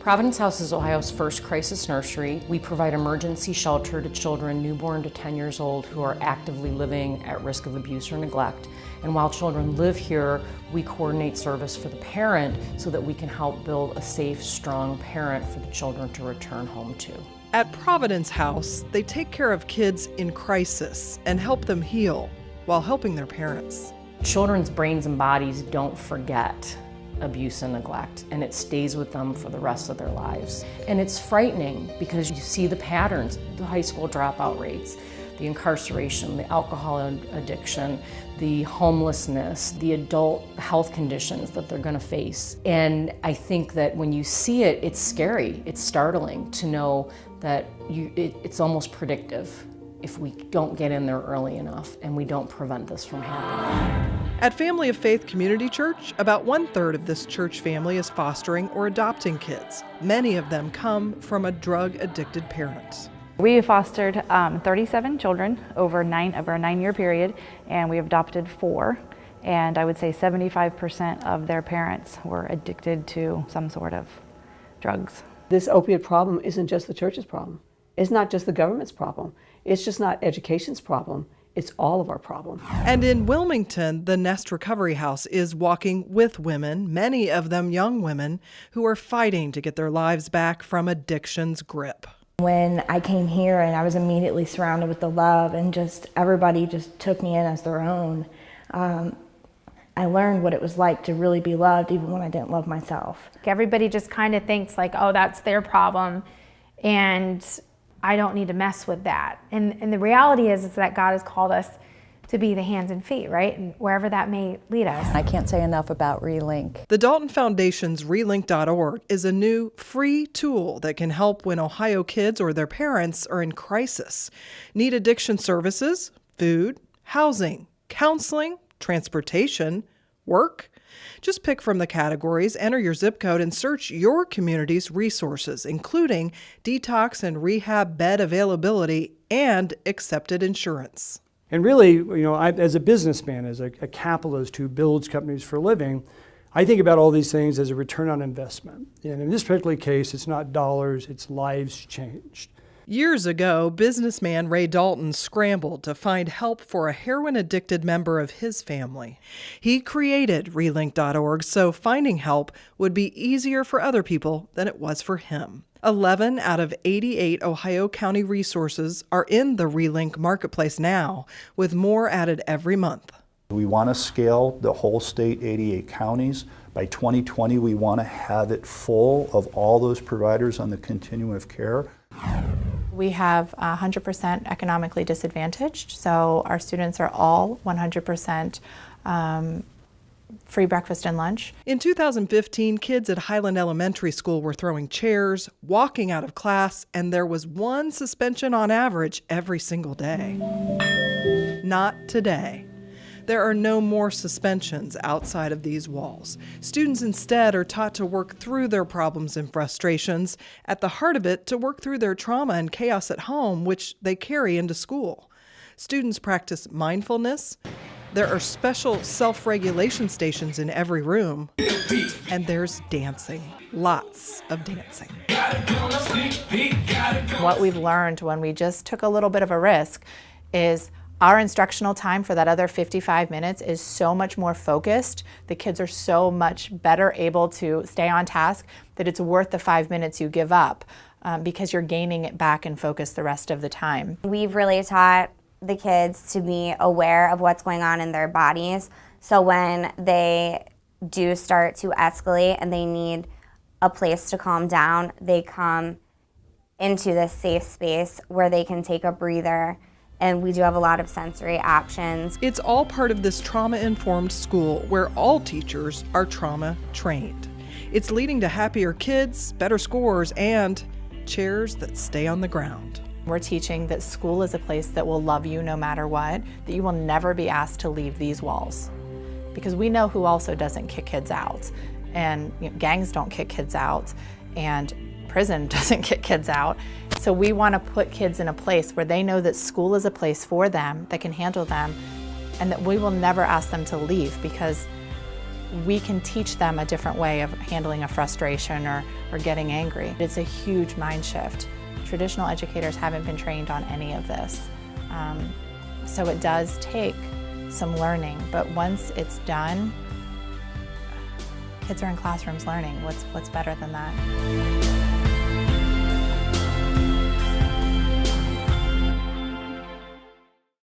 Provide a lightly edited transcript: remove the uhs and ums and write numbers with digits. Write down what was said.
Providence House is Ohio's first crisis nursery. We provide emergency shelter to children newborn to 10 years old who are actively living at risk of abuse or neglect. And while children live here, we coordinate service for the parent so that we can help build a safe, strong parent for the children to return home to. At Providence House, they take care of kids in crisis and help them heal while helping their parents. Children's brains and bodies don't forget abuse and neglect, and it stays with them for the rest of their lives. And it's frightening because you see the patterns, the high school dropout rates, the incarceration, the alcohol addiction, the homelessness, the adult health conditions that they're gonna face. And I think that when you see it, it's scary, it's startling to know that it's almost predictive if we don't get in there early enough and we don't prevent this from happening. At Family of Faith Community Church, about 1/3 of this church family is fostering or adopting kids. Many of them come from a drug-addicted parent. We fostered 37 children over a 9-year period, and we adopted 4. And I would say 75% of their parents were addicted to some sort of drugs. This opiate problem isn't just the church's problem. It's not just the government's problem. It's just not education's problem. It's all of our problem. And in Wilmington, the Nest Recovery House is walking with women, many of them young women, who are fighting to get their lives back from addiction's grip. When I came here and I was immediately surrounded with the love and just everybody just took me in as their own, I learned what it was like to really be loved even when I didn't love myself. Everybody just kind of thinks like, oh, that's their problem, and I don't need to mess with that. And the reality is that God has called us to be the hands and feet, right? And wherever that may lead us. I can't say enough about Relink. The Dalton Foundation's relink.org is a new free tool that can help when Ohio kids or their parents are in crisis, need addiction services, food, housing, counseling, transportation, work. Just pick from the categories, enter your zip code, and search your community's resources, including detox and rehab bed availability and accepted insurance. And really, as a businessman, as a capitalist who builds companies for a living, I think about all these things as a return on investment. And in this particular case, it's not dollars, it's lives changed. Years ago, businessman Ray Dalton scrambled to find help for a heroin-addicted member of his family. He created Relink.org so finding help would be easier for other people than it was for him. 11 out of 88 Ohio County resources are in the Relink marketplace now, with more added every month. We want to scale the whole state, 88 counties. By 2020, we want to have it full of all those providers on the continuum of care. We have 100% economically disadvantaged, so our students are all 100% free breakfast and lunch. In 2015, kids at Highland Elementary School were throwing chairs, walking out of class, and there was one suspension on average every single day. Not today. There are no more suspensions outside of these walls. Students instead are taught to work through their problems and frustrations, at the heart of it, to work through their trauma and chaos at home, which they carry into school. Students practice mindfulness. There are special self-regulation stations in every room. And there's dancing. Lots of dancing. What we've learned when we just took a little bit of a risk is our instructional time for that other 55 minutes is so much more focused. The kids are so much better able to stay on task that it's worth the 5 minutes you give up because you're gaining it back in focus the rest of the time. We've really taught the kids to be aware of what's going on in their bodies. So when they do start to escalate and they need a place to calm down, they come into this safe space where they can take a breather. And we do have a lot of sensory actions. It's all part of this trauma-informed school where all teachers are trauma-trained. It's leading to happier kids, better scores, and chairs that stay on the ground. We're teaching that school is a place that will love you no matter what, that you will never be asked to leave these walls. Because we know who also doesn't kick kids out. And gangs don't kick kids out, and prison doesn't kick kids out. So we want to put kids in a place where they know that school is a place for them, that can handle them, and that we will never ask them to leave because we can teach them a different way of handling a frustration or getting angry. It's a huge mind shift. Traditional educators haven't been trained on any of this. So it does take some learning, but once it's done, kids are in classrooms learning. What's better than that?